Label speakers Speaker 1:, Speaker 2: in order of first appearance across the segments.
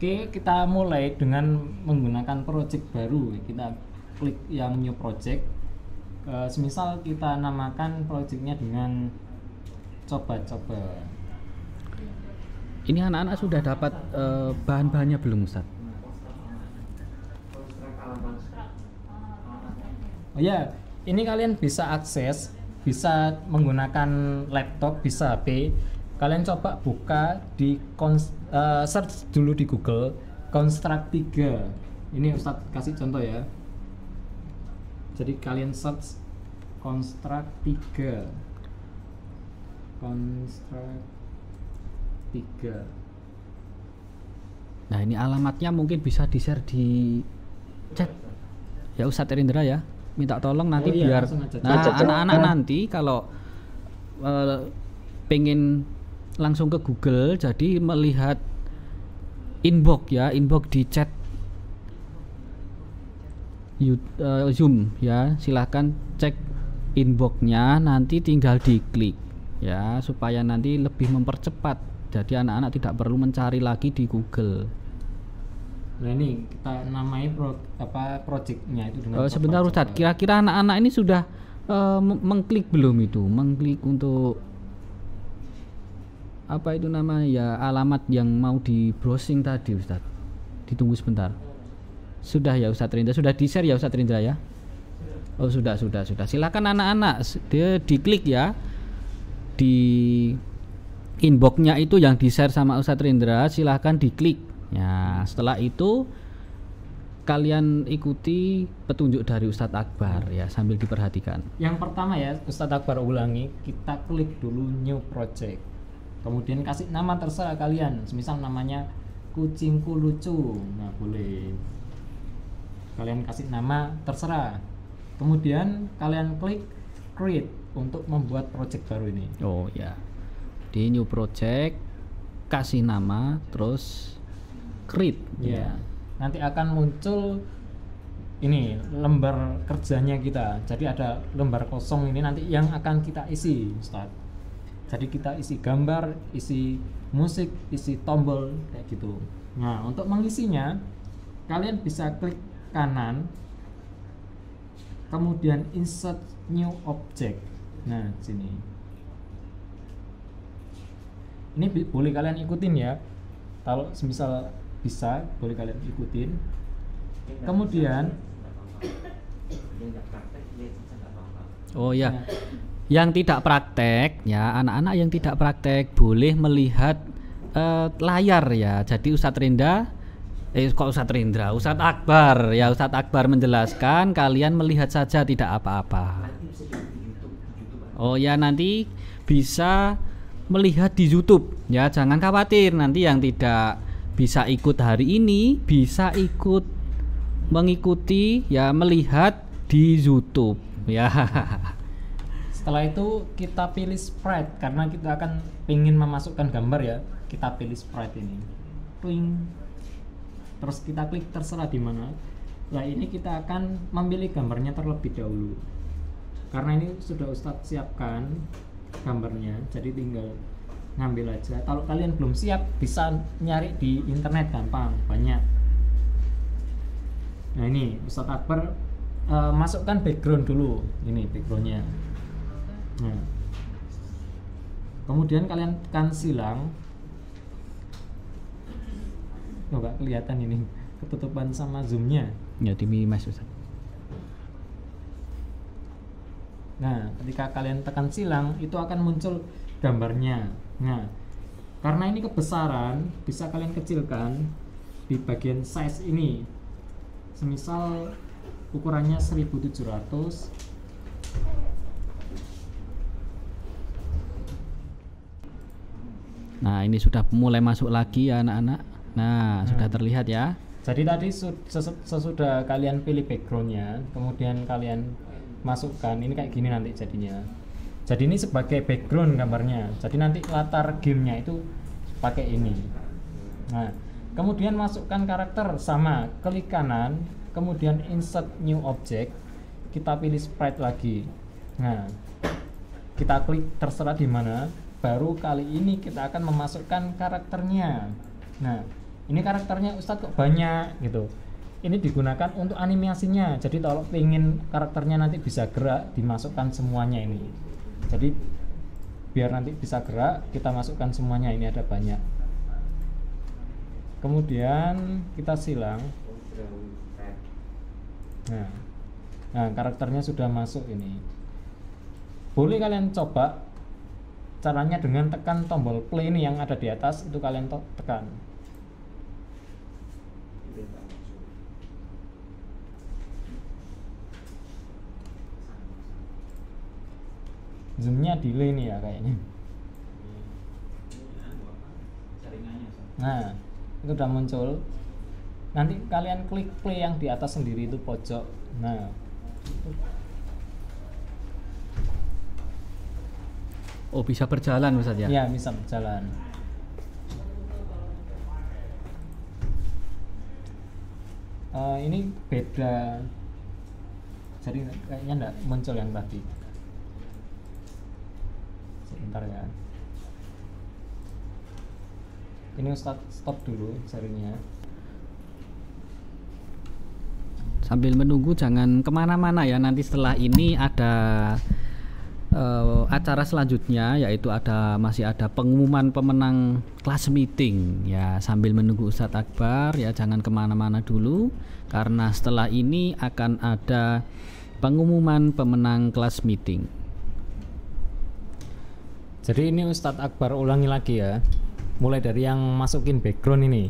Speaker 1: Oke, kita mulai dengan menggunakan project baru. Kita klik yang new project. Semisal kita namakan projectnya dengan coba-coba.
Speaker 2: Ini anak-anak sudah dapat bahan-bahannya belum, Ustaz?
Speaker 1: Oh ya, ini kalian bisa akses, bisa menggunakan laptop, bisa HP. Kalian coba buka di search dulu di Google Construct 3. Ini Ustadz kasih contoh ya. Jadi kalian search Construct 3. Construct 3.
Speaker 2: Nah, ini alamatnya mungkin bisa di-share di chat. Ya Ustadz Rindra ya. Minta tolong nanti biar anak-anak nanti kalau pengen langsung ke Google, jadi melihat inbox di chat Zoom ya, silahkan cek inboxnya, nanti tinggal diklik ya, supaya nanti lebih mempercepat, jadi anak-anak tidak perlu mencari lagi di Google.
Speaker 1: Nah ini kita namai projectnya itu dengan
Speaker 2: sebentar Ustadz, kira-kira anak-anak ini sudah mengklik belum itu? Mengklik untuk apa itu namanya ya, alamat yang mau di browsing tadi Ustadz. Ditunggu sebentar. Sudah ya Ustadz Rindra, sudah di-share ya Ustadz Rindra ya? Oh sudah. Silakan anak-anak dia diklik ya. Di inboxnya itu yang di-share sama Ustadz Rindra, silahkan diklik. Ya, setelah itu kalian ikuti petunjuk dari Ustadz Akbar ya, sambil diperhatikan.
Speaker 1: Yang pertama ya, Ustadz Akbar ulangi, kita klik dulu new project. Kemudian kasih nama terserah kalian, semisal namanya kucingku lucu. Nah, boleh. Kalian kasih nama terserah. Kemudian kalian klik create untuk membuat project baru ini.
Speaker 2: Oh ya. Di new project kasih nama terus create
Speaker 1: ya. Nanti akan muncul ini lembar kerjanya kita. Jadi ada lembar kosong ini nanti yang akan kita isi, Ustaz. Jadi kita isi gambar, isi musik, isi tombol kayak gitu. Nah, untuk mengisinya kalian bisa klik kanan, kemudian insert new object. Nah, sini. Ini boleh kalian ikutin ya. Kalau semisal bisa, boleh kalian ikutin. Kemudian
Speaker 2: oh ya, yang tidak praktek ya, anak-anak yang tidak praktek boleh melihat layar ya. Jadi Ustadz Akbar ya, Ustadz Akbar menjelaskan, kalian melihat saja tidak apa-apa. Oh ya, nanti bisa melihat di YouTube ya, jangan khawatir, nanti yang tidak bisa ikut hari ini bisa ikut mengikuti ya, melihat di YouTube ya.
Speaker 1: Setelah itu kita pilih sprite karena kita akan ingin memasukkan gambar ya. Kita pilih sprite ini. Kling. Terus kita klik terserah di mana. Nah, ini kita akan memilih gambarnya terlebih dahulu. Karena ini sudah Ustadz siapkan gambarnya, jadi tinggal ngambil aja. Kalau kalian belum siap bisa nyari di internet, gampang, banyak. Nah ini Ustadz Akbar masukkan background dulu, ini backgroundnya. Nah, kemudian kalian tekan silang. Nggak kelihatan ini, ketutupan sama zoomnya.
Speaker 2: Ya di minimize Ustadz.
Speaker 1: Nah, ketika kalian tekan silang itu akan muncul gambarnya. Nah, karena ini kebesaran, bisa kalian kecilkan di bagian size ini. Semisal ukurannya 1700.
Speaker 2: Nah, ini sudah mulai masuk lagi ya anak-anak. Nah, sudah terlihat ya.
Speaker 1: Jadi tadi sesudah kalian pilih backgroundnya, kemudian kalian masukkan, ini kayak gini nanti jadinya. Jadi ini sebagai background gambarnya. Jadi nanti latar gamenya itu pakai ini. Nah, kemudian masukkan karakter, sama klik kanan, kemudian insert new object, kita pilih sprite lagi. Nah, kita klik terserah di mana. Baru kali ini kita akan memasukkan karakternya. Nah, ini karakternya Ustadz kok banyak gitu. Ini digunakan untuk animasinya. Jadi kalau pengen karakternya nanti bisa gerak, dimasukkan semuanya ini. Jadi biar nanti bisa gerak, kita masukkan semuanya. Ini ada banyak. Kemudian kita silang. Nah, karakternya sudah masuk ini. Boleh kalian coba caranya dengan tekan tombol play ini yang ada di atas, itu kalian tekan. Zoomnya delay nih ya kayaknya. Nah, itu udah muncul. Nanti kalian klik play yang di atas sendiri itu pojok. Nah,
Speaker 2: Oh, bisa berjalan Ustaz ya?
Speaker 1: ya bisa berjalan. Ini beda. Jadi kayaknya enggak muncul yang tadi. Sebentar ya. Ini Ustadz stop dulu sharingnya.
Speaker 2: Sambil menunggu jangan kemana-mana ya, nanti setelah ini ada acara selanjutnya, yaitu masih ada pengumuman pemenang kelas meeting ya. Sambil menunggu Ustadz Akbar ya, jangan kemana-mana dulu, karena setelah ini akan ada pengumuman pemenang kelas meeting.
Speaker 1: Jadi ini Ustadz Akbar ulangi lagi ya, mulai dari yang masukin background ini.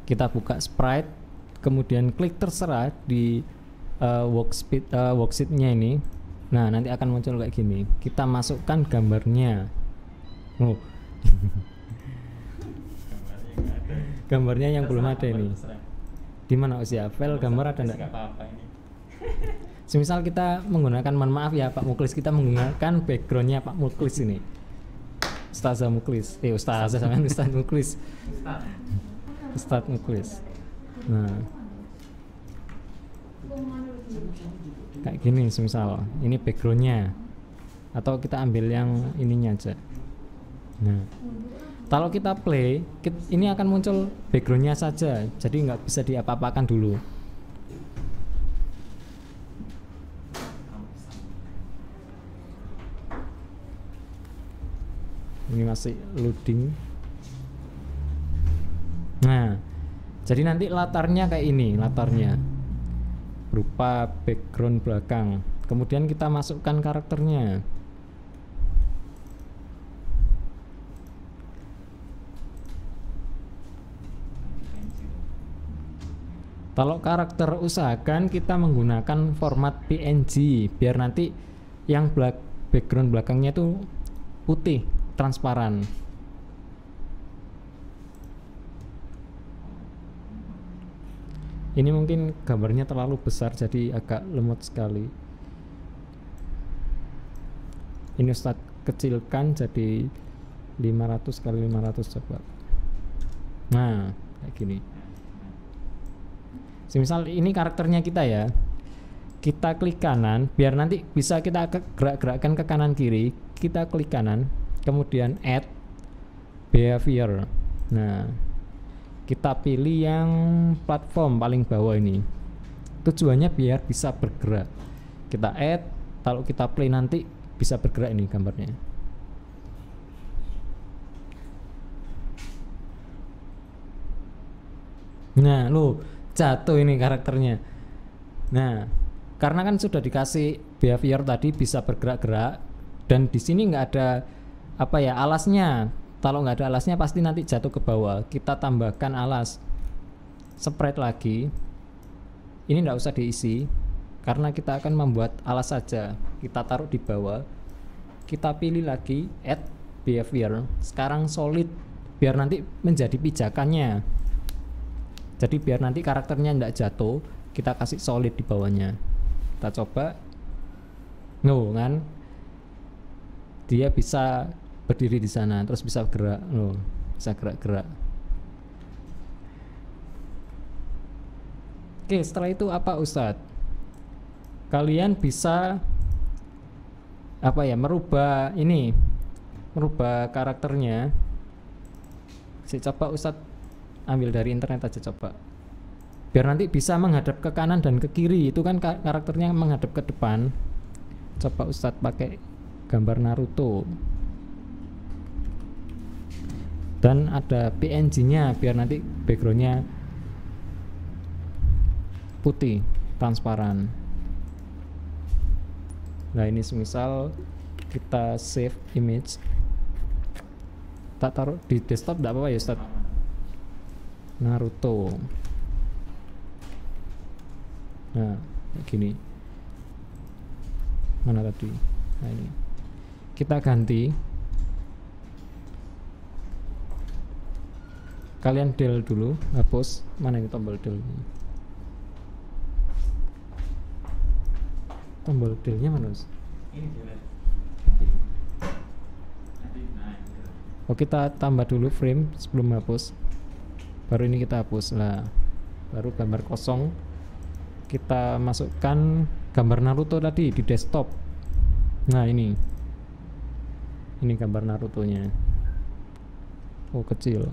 Speaker 1: Kita buka sprite, kemudian klik terserah di worksheet-nya ini. Nah, nanti akan muncul kayak gini. Kita masukkan gambarnya. Oh. Gambarnya yang belum ada ini. Di mana usia? File gambar ada enggak? Semisal kita menggunakan, mohon maaf ya Pak Muklis, kita menggunakan backgroundnya Pak Muklis ini. Ustazah Muklis. Ustazah sama Ustaz Muklis. Ustaz Muklis. Nah, kayak gini semisal ini backgroundnya, atau kita ambil yang ininya aja. Nah, kalau kita play, ini akan muncul backgroundnya saja, jadi nggak bisa diapa-apakan dulu. Ini masih loading. Nah, jadi nanti latarnya kayak ini, latarnya berupa background belakang. Kemudian kita masukkan karakternya. Kalau karakter usahakan kita menggunakan format PNG biar nanti yang background belakangnya itu putih, transparan. Ini mungkin gambarnya terlalu besar jadi agak lemot sekali. Ini Ustadz kecilkan jadi 500 kali 500 coba. Nah, kayak gini. Semisal ini karakternya kita ya. Kita klik kanan biar nanti bisa kita gerak-gerakkan ke kanan kiri. Kita klik kanan, kemudian add behavior. Nah, kita pilih yang platform paling bawah ini. Tujuannya biar bisa bergerak. Kita add, kalau kita play nanti bisa bergerak ini gambarnya. Nah, lo jatuh ini karakternya. Nah, karena kan sudah dikasih behavior tadi bisa bergerak-gerak, dan di sini nggak ada apa ya alasnya. Kalau nggak ada alasnya pasti nanti jatuh ke bawah. Kita tambahkan alas, spread lagi. Ini nggak usah diisi karena kita akan membuat alas saja. Kita taruh di bawah. Kita pilih lagi add behavior. Sekarang solid biar nanti menjadi pijakannya. Jadi biar nanti karakternya nggak jatuh, kita kasih solid di bawahnya. Kita coba. Kan dia bisa berdiri di sana, terus bisa gerak, bisa gerak-gerak. Oke, setelah itu apa Ustadz? Kalian bisa merubah karakternya. Saya coba Ustadz ambil dari internet aja coba, biar nanti bisa menghadap ke kanan dan ke kiri. Itu kan karakternya menghadap ke depan. Coba Ustadz pakai gambar Naruto dan ada PNG nya biar nanti backgroundnya putih transparan. Nah ini semisal kita save image, tak taruh di desktop tidak apa-apa ya Ustaz. Naruto. Nah kayak gini. Mana tadi? Nah ini kita ganti, kalian del dulu, hapus. Mana ini tombol del? Tombol delnya mana? Ini del. Oh kita tambah dulu frame sebelum hapus, baru ini kita hapus lah. Baru gambar kosong kita masukkan gambar Naruto tadi di desktop. Nah ini gambar Naruto-nya. Oh kecil.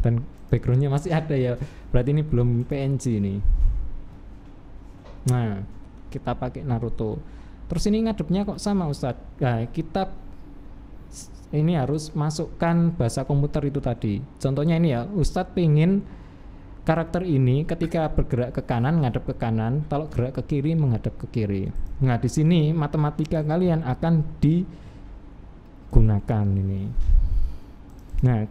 Speaker 1: Dan backgroundnya masih ada ya, berarti ini belum PNG ini. Nah kita pakai Naruto. Terus ini ngadepnya kok sama Ustadz. Nah kita ini harus masukkan bahasa komputer itu tadi. Contohnya ini ya, Ustadz pengen karakter ini ketika bergerak ke kanan ngadep ke kanan, kalau gerak ke kiri menghadap ke kiri. Nah di sini matematika kalian akan digunakan ini. Nah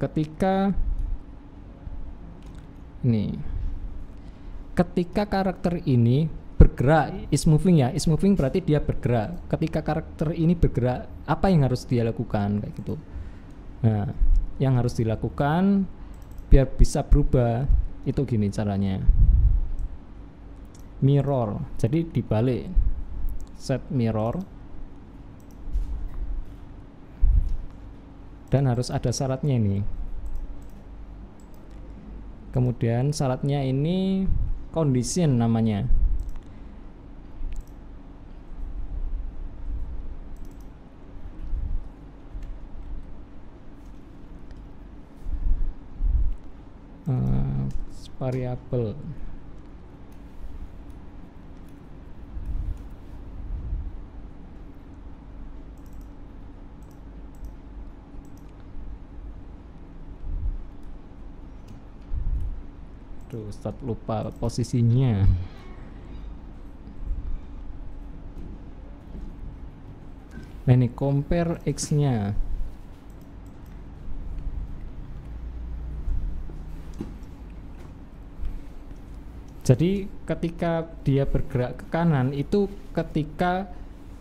Speaker 1: ketika karakter ini bergerak, is moving ya, is moving berarti dia bergerak. Ketika karakter ini bergerak, apa yang harus dia lakukan kayak gitu. Nah yang harus dilakukan biar bisa berubah itu gini caranya, mirror. Jadi dibalik, set mirror, dan harus ada syaratnya ini. Kemudian syaratnya ini condition namanya. Variabel. Tuh, Ustaz lupa posisinya. Nah ini compare X-nya. Jadi ketika dia bergerak ke kanan itu ketika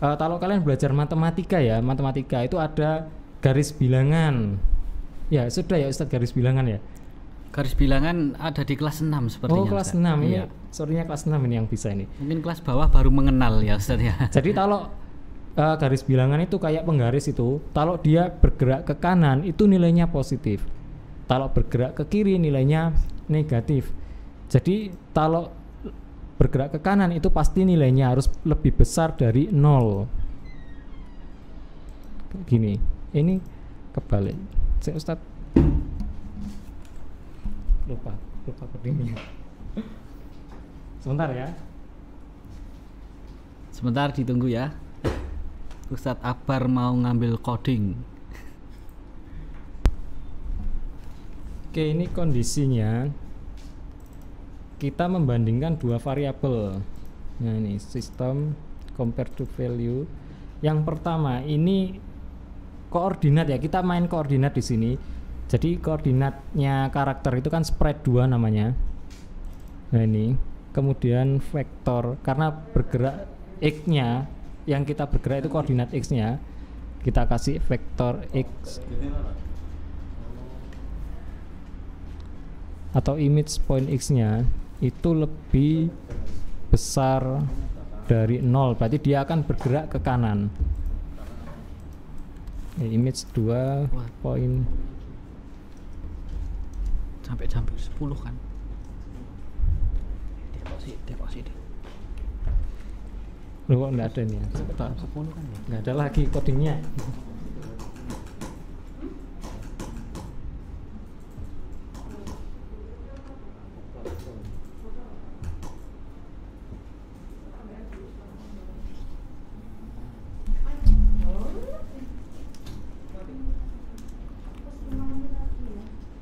Speaker 1: kalau kalian belajar matematika ya, matematika itu ada garis bilangan. Ya sudah ya Ustadz, garis bilangan ya.
Speaker 2: Garis bilangan ada di kelas 6 sepertinya.
Speaker 1: Oh kelas 6 ini, iya. Sorenya kelas 6 ini yang bisa ini.
Speaker 2: Mungkin kelas bawah baru mengenal ya Ustadz ya.
Speaker 1: Jadi kalau garis bilangan itu kayak penggaris itu, kalau dia bergerak ke kanan itu nilainya positif. Kalau bergerak ke kiri nilainya negatif. Jadi kalau bergerak ke kanan itu pasti nilainya harus lebih besar dari 0. Gini, ini kebalik. Saya Ustaz lupa codingnya. Sebentar ya.
Speaker 2: Sebentar ditunggu ya. Ustadz Akbar mau ngambil coding.
Speaker 1: Oke, ini kondisinya. Kita membandingkan dua variabel. Nah ini sistem compare to value. Yang pertama ini koordinat ya, kita main koordinat di sini. Jadi koordinatnya karakter itu kan spread 2 namanya. Nah ini kemudian vektor, karena bergerak X-nya, yang kita bergerak itu koordinat X-nya, kita kasih vektor X atau image point X-nya itu lebih besar dari 0, berarti dia akan bergerak ke kanan. Image 2 point
Speaker 2: sampai 10 kan. Deposit.
Speaker 1: Loh kok enggak ada nih ya?
Speaker 2: 10 kan ya?
Speaker 1: Enggak ada lagi codingnya.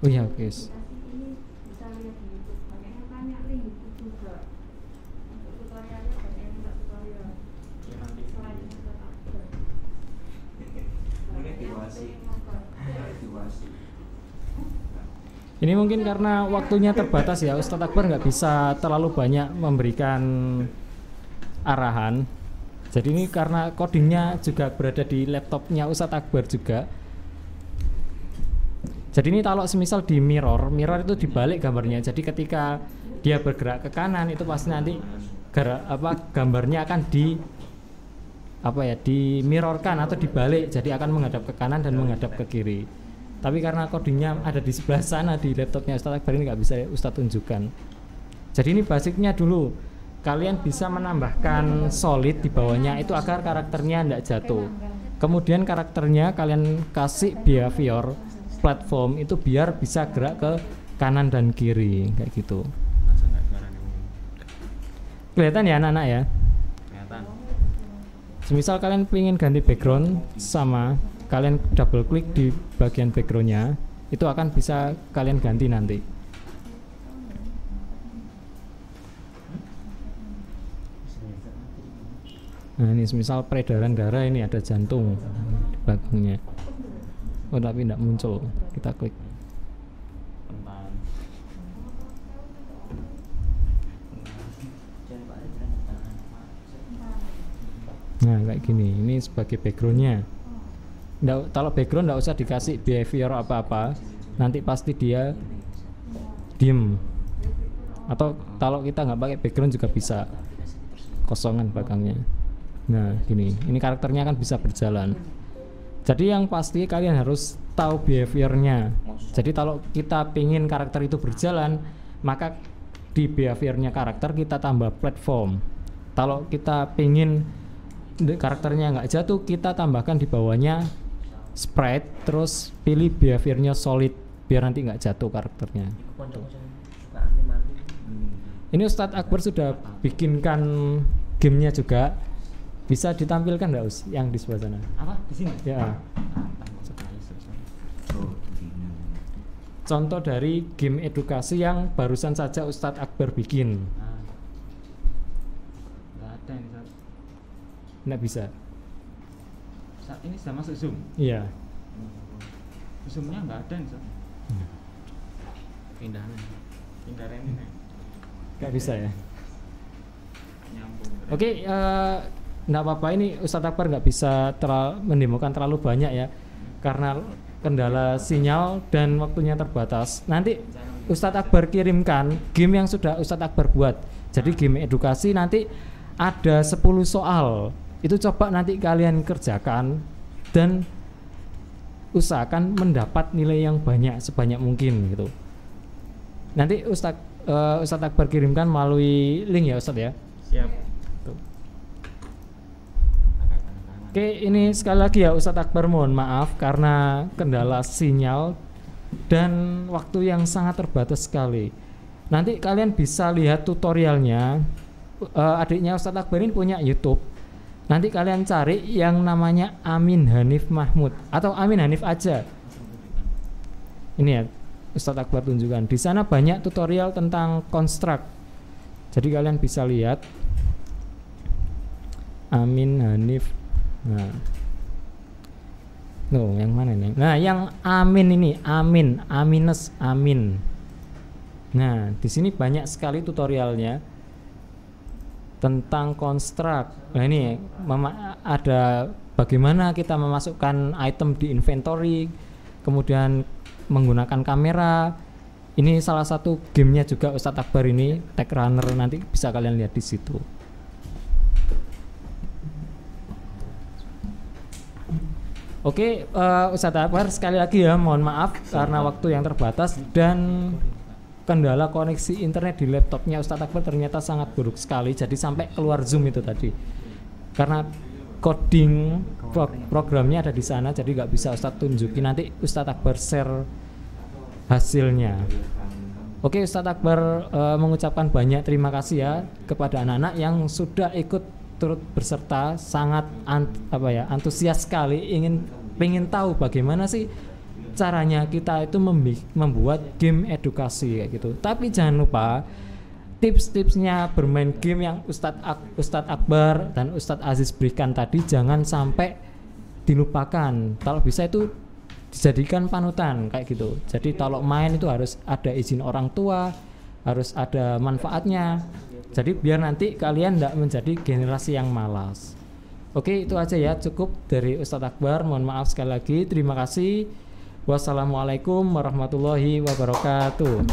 Speaker 1: Oh iya, oke.
Speaker 3: Ini bisa lihat di YouTube, banyak yang tanya link juga. Untuk tutorialnya banyak yang minta tutorial. Selain Ustaz Akbar.
Speaker 1: Ini mungkin karena waktunya terbatas ya, Ustadz Akbar nggak bisa terlalu banyak memberikan arahan. Jadi ini karena codingnya juga berada di laptopnya Ustadz Akbar juga. Jadi ini kalau semisal di mirror itu dibalik gambarnya. Jadi ketika dia bergerak ke kanan itu pasti nanti gambarnya akan dimirrorkan atau dibalik. Jadi akan menghadap ke kanan dan menghadap ke kiri. Tapi karena codingnya ada di sebelah sana di laptopnya Ustadz Akbar ini nggak bisa Ustadz tunjukkan. Jadi ini basicnya dulu. Kalian bisa menambahkan solid di bawahnya itu agar karakternya tidak jatuh. Kemudian karakternya kalian kasih behavior platform itu biar bisa gerak ke kanan dan kiri kayak gitu. Kelihatan ya anak-anak ya?
Speaker 4: Kelihatan.
Speaker 1: Semisal kalian ingin ganti background sama kalian double klik di bagian backgroundnya itu akan bisa kalian ganti nanti. Nah ini semisal peredaran darah ini ada jantung di belakangnya. Oh tapi tidak muncul, kita klik. Nah kayak gini, ini sebagai backgroundnya. Kalau background nggak usah dikasih behavior apa-apa, nanti pasti dia diem. Atau kalau kita nggak pakai background juga bisa kosongan belakangnya. Nah gini, ini karakternya kan bisa berjalan. Jadi yang pasti kalian harus tahu behaviornya. Jadi kalau kita pingin karakter itu berjalan, maka di behaviornya karakter kita tambah platform. Kalau kita pingin karakternya nggak jatuh, kita tambahkan di bawahnya sprite, terus pilih behaviornya solid biar nanti nggak jatuh karakternya. Ini Ustadz Akbar sudah bikinkan gamenya juga, bisa ditampilkan nggak Us yang di sebelah sana?
Speaker 4: Apa di sini?
Speaker 1: Ya. Contoh dari game edukasi yang barusan saja Ustadz Akbar bikin.
Speaker 4: Nggak ada ini Ustaz.
Speaker 1: Nggak bisa.
Speaker 4: Saat ini sudah masuk Zoom.
Speaker 1: Iya.
Speaker 4: Zoomnya nggak ada nih Ustaz. Pindahan ini.
Speaker 1: Nggak bisa ya.
Speaker 4: Nyambung.
Speaker 1: Oke, nggak apa-apa, ini Ustadz Akbar nggak bisa mendemokan terlalu banyak ya, karena kendala sinyal dan waktunya terbatas. Nanti Ustadz Akbar kirimkan game yang sudah Ustadz Akbar buat. Jadi game edukasi nanti ada 10 soal. Itu coba nanti kalian kerjakan dan usahakan mendapat nilai yang banyak sebanyak mungkin gitu. Nanti Ustadz Akbar kirimkan melalui link ya Ustadz ya.
Speaker 4: Siap.
Speaker 1: Tuh. Oke, ini sekali lagi ya Ustadz Akbar mohon maaf karena kendala sinyal dan waktu yang sangat terbatas sekali. Nanti kalian bisa lihat tutorialnya. Adiknya Ustadz Akbar ini punya YouTube. Nanti kalian cari yang namanya Amin Hanif Mahmud atau Amin Hanif aja. Ini ya Ustadz Akbar tunjukkan. Di sana banyak tutorial tentang construct. Jadi kalian bisa lihat Amin Hanif. Nah, yang mana ini? Nah, yang Amin ini, Aminus Amin. Nah, di sini banyak sekali tutorialnya tentang construct. Nah, ini ada bagaimana kita memasukkan item di inventory, kemudian menggunakan kamera. Ini salah satu gamenya juga Ustadz Akbar ini, Tech Runner, nanti bisa kalian lihat di situ. Oke, Ustadz Akbar sekali lagi ya mohon maaf karena waktu yang terbatas dan kendala koneksi internet di laptopnya Ustadz Akbar ternyata sangat buruk sekali, jadi sampai keluar Zoom itu tadi karena coding programnya ada di sana, jadi nggak bisa Ustadz tunjukin. Nanti Ustadz Akbar share hasilnya. Oke, Ustadz Akbar mengucapkan banyak terima kasih ya kepada anak-anak yang sudah ikut turut berserta, sangat antusias sekali, ingin tahu bagaimana sih caranya kita itu membuat game edukasi kayak gitu. Tapi jangan lupa tips-tipsnya bermain game yang Ustadz Akbar dan Ustadz Aziz berikan tadi jangan sampai dilupakan. Kalau bisa itu dijadikan panutan kayak gitu. Jadi kalau main itu harus ada izin orang tua, harus ada manfaatnya. Jadi biar nanti kalian tidak menjadi generasi yang malas. Oke, itu aja ya, cukup dari Ustadz Akbar. Mohon maaf sekali lagi. Terima kasih. Wassalamualaikum warahmatullahi wabarakatuh.